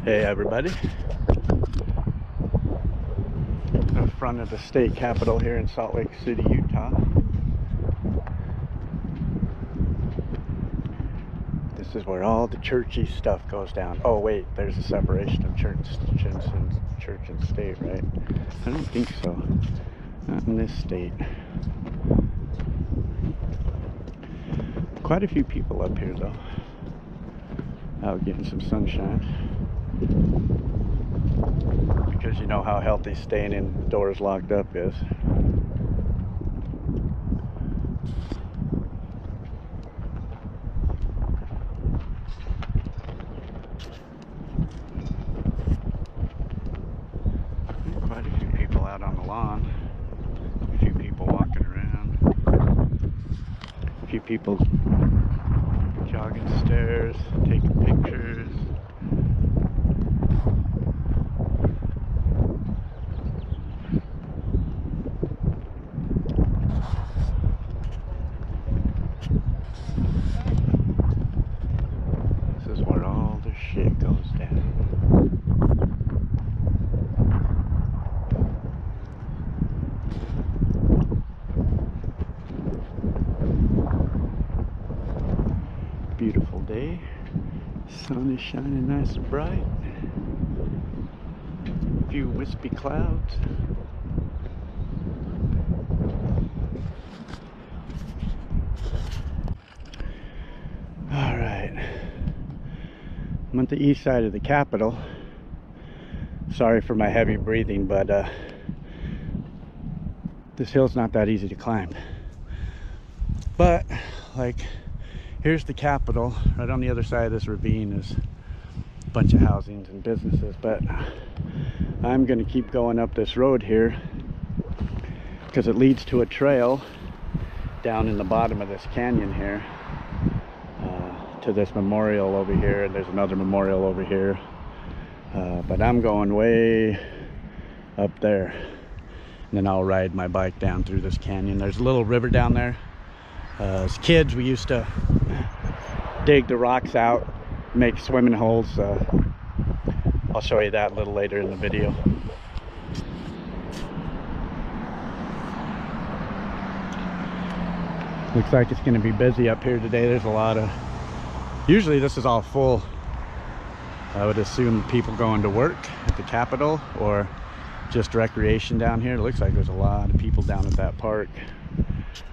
Hey everybody, in front of the state capitol here in Salt Lake City, Utah. This is where all the churchy stuff goes down. Oh wait, there's a separation of church and state, right? I don't think so. Not in this state. Quite a few people up here though. Out getting some sunshine. Because you know how healthy staying indoors locked up is. Quite a few people out on the lawn. A few people walking around. A few people jogging stairs, taking pictures. This is where all the shit goes down. Beautiful day. Sun is shining nice and bright. A few wispy clouds. All right. I'm at the east side of the Capitol. Sorry for my heavy breathing, but this hill's not that easy to climb. But like, here's the Capitol. Right on the other side of this ravine is a bunch of housings and businesses, but I'm gonna keep going up this road here because it leads to a trail down in the bottom of this canyon here to this memorial over here, and there's another memorial over here, but I'm going way up there, and then I'll ride my bike down through this canyon. There's a little river down there. As kids, we used to dig the rocks out, make swimming holes. I'll show you that a little later in the video. Looks like it's going to be busy up here today. There's a lot of, usually this is all full. I would assume people going to work at the Capitol or just recreation down here. It looks like there's a lot of people down at that park.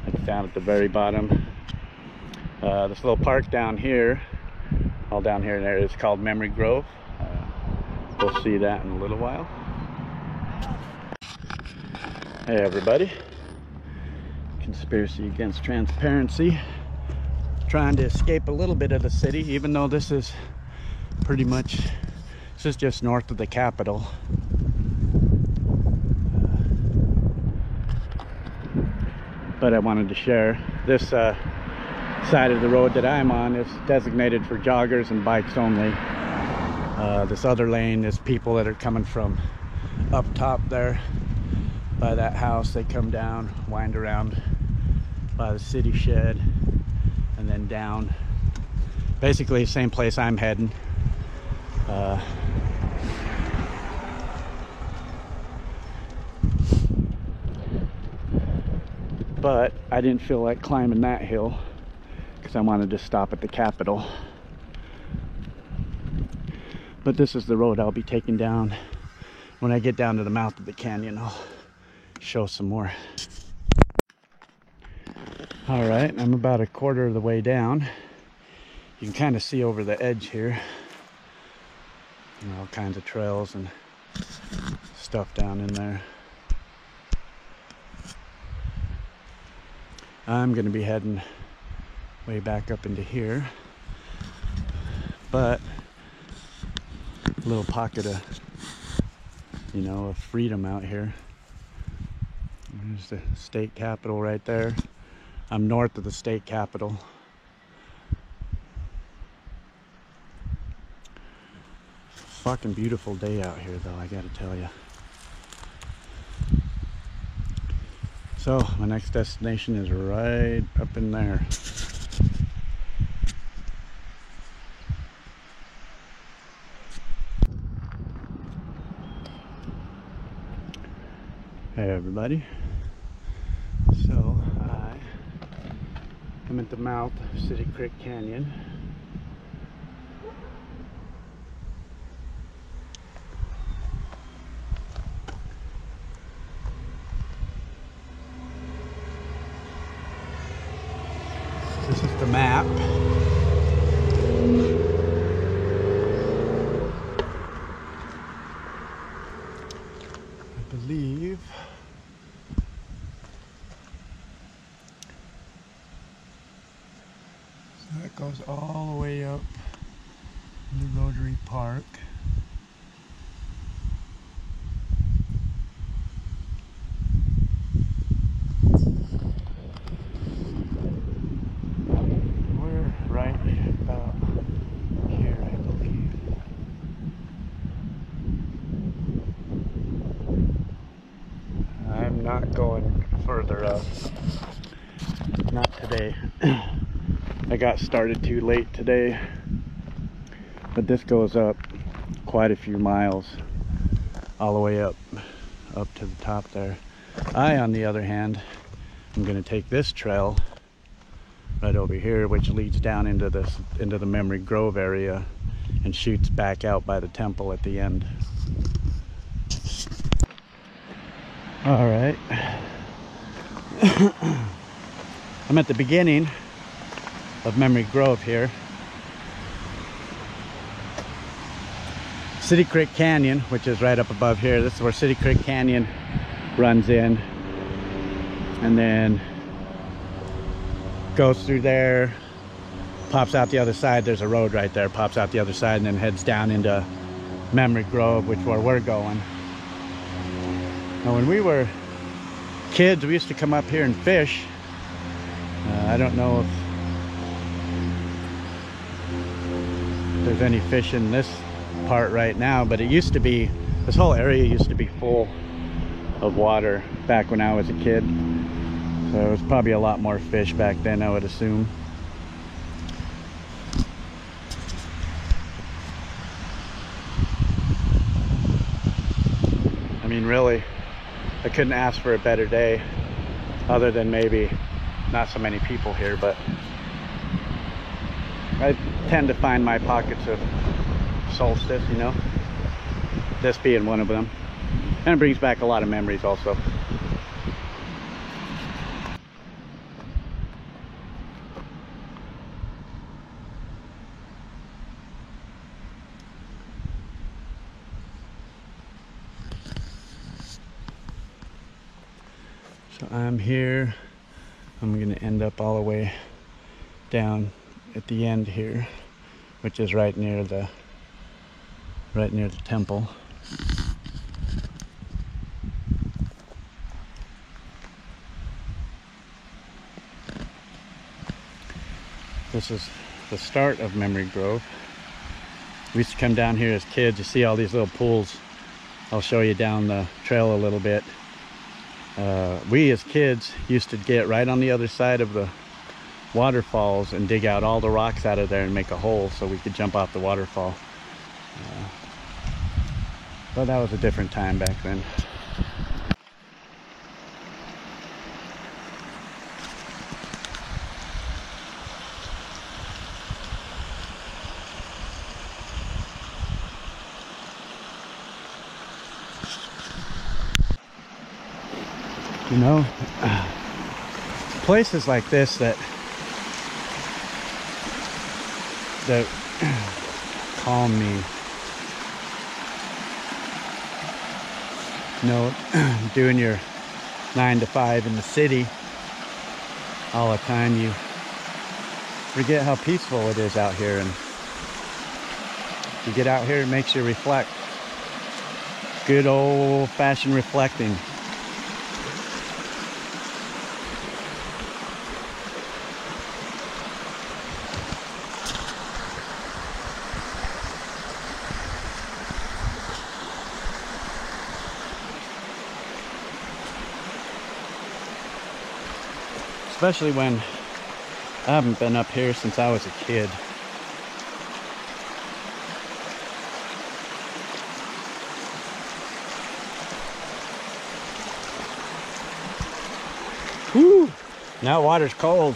Like down at the very bottom. This little park down here, all down here and there, is called Memory Grove. We'll see that in a little while. Hey everybody. Conspiracy Against Transparency. Trying to escape a little bit of the city, even though this is pretty much, this is just north of the Capitol. But I wanted to share this side of the road that I'm on is designated for joggers and bikes only. This other lane is people that are coming from up top there by that house. They come down, wind around by the city shed, and then down basically the same place I'm heading. But I didn't feel like climbing that hill because I wanted to stop at the Capitol. But this is the road I'll be taking down. When I get down to the mouth of the canyon, I'll show some more. All right, I'm about a quarter of the way down. You can kind of see over the edge here. All kinds of trails and stuff down in there. I'm going to be heading way back up into here, but a little pocket of, you know, of freedom out here. There's the state capitol right there. I'm north of the state capitol. Fucking beautiful day out here though, I gotta tell you. So my next destination is right up in there. Hey everybody. So I'm at the mouth of City Creek Canyon. This is the map. I believe so that goes all the way up to Rotary Park. We're right about here, I believe. I'm not going further up. Not today. I got started too late today. But this goes up quite a few miles, all the way up to the top there. I, on the other hand, I'm going to take this trail right over here, which leads down into the Memory Grove area and shoots back out by the temple at the end. All right. I'm at the beginning of Memory Grove here. City Creek Canyon, which is right up above here. This is where City Creek Canyon runs in and then goes through there, pops out the other side. There's a road right there, pops out the other side, and then heads down into Memory Grove, which is where we're going. Now, when we were kids, we used to come up here and fish. I don't know if there's any fish in this part right now, but it used to be, this whole area used to be full of water back when I was a kid. So it was probably a lot more fish back then, I would assume. I mean, really, I couldn't ask for a better day, other than maybe not so many people here, but I tend to find my pockets of solstice, you know, this being one of them. And it brings back a lot of memories also. So I'm here. I'm gonna end up all the way down at the end here, which is right near the temple. This is the start of Memory Grove. We used to come down here as kids. You see all these little pools. I'll show you down the trail a little bit. We as kids used to get right on the other side of the waterfalls and dig out all the rocks out of there and make a hole so we could jump off the waterfall. But that was a different time back then. You know, places like this that calm me. You know, doing your 9 to 5 in the city all the time, you forget how peaceful it is out here, and you get out here, it makes you reflect. Good old-fashioned reflecting. Especially when I haven't been up here since I was a kid. Now water's cold.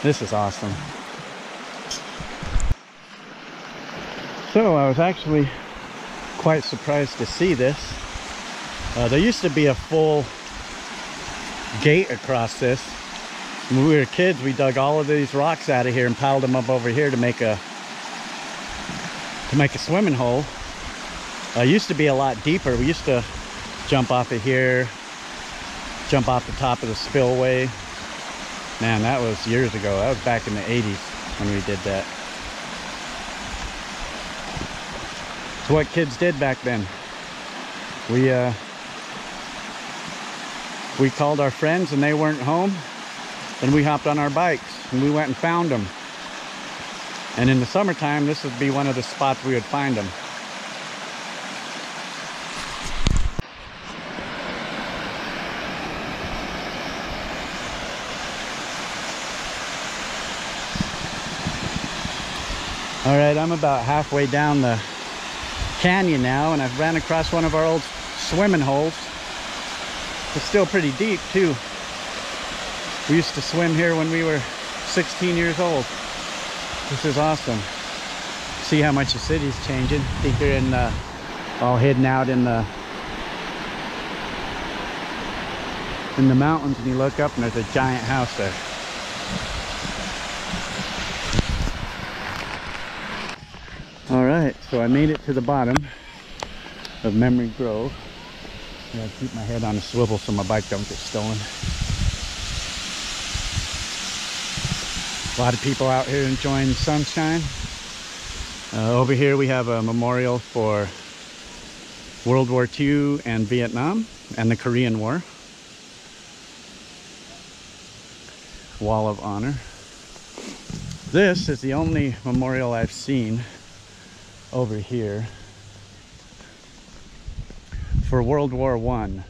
This is awesome. So I was actually quite surprised to see this. There used to be a full gate across this. When we were kids, we dug all of these rocks out of here and piled them up over here to make a swimming hole. Used to be a lot deeper. We used to jump off of here, jump off the top of the spillway. Man, that was years ago. That was back in the 80s when we did that. It's what kids did back then. We called our friends and they weren't home. Then we hopped on our bikes and we went and found them. And in the summertime, this would be one of the spots we would find them. All right, I'm about halfway down the canyon now, and I've ran across one of our old swimming holes. It's still pretty deep too. We used to swim here when we were 16 years old. This is awesome. See how much the city's changing. I think they're in all hidden out in the mountains, and you look up and there's a giant house there. All right, so I made it to the bottom of Memory Grove. I gotta keep my head on a swivel so my bike don't get stolen. A lot of people out here enjoying the sunshine. Over here we have a memorial for World War II and Vietnam and the Korean War. Wall of Honor. This is the only memorial I've seen over here for World War I.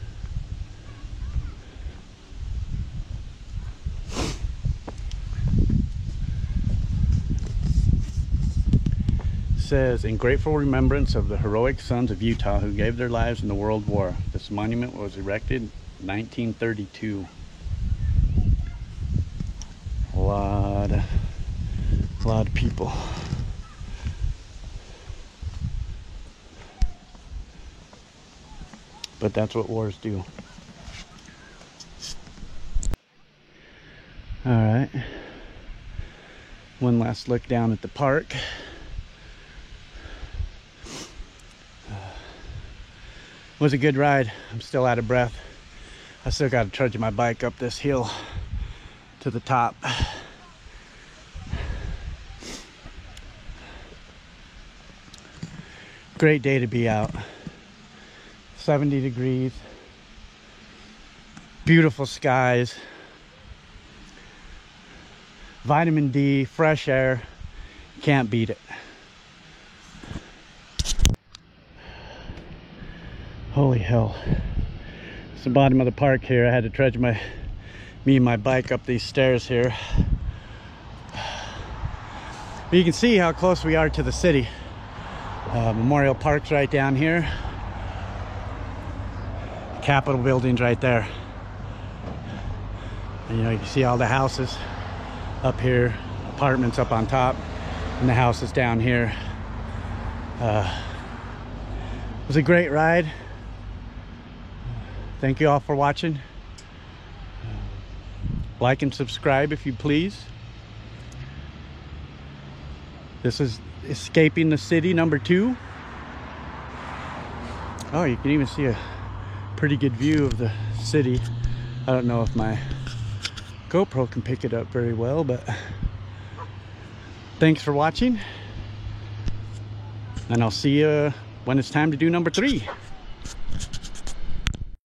Says, in grateful remembrance of the heroic sons of Utah who gave their lives in the World War. This monument was erected in 1932. A lot of people. But that's what wars do. All right. One last look down at the park. Was a good ride. I'm still out of breath. I still got to trudge my bike up this hill to the top. Great day to be out. 70 degrees. Beautiful skies. Vitamin D, fresh air. Can't beat it. Holy hell. It's the bottom of the park here. I had to trudge me and my bike up these stairs here. But you can see how close we are to the city. Memorial Park's right down here. Capitol building's right there. And, you know, you can see all the houses up here, apartments up on top, and the houses down here. It was a great ride. Thank you all for watching. Like and subscribe if you please. This is Escaping the City #2. Oh, you can even see a pretty good view of the city. I don't know if my GoPro can pick it up very well, but thanks for watching. And I'll see you when it's time to do #3.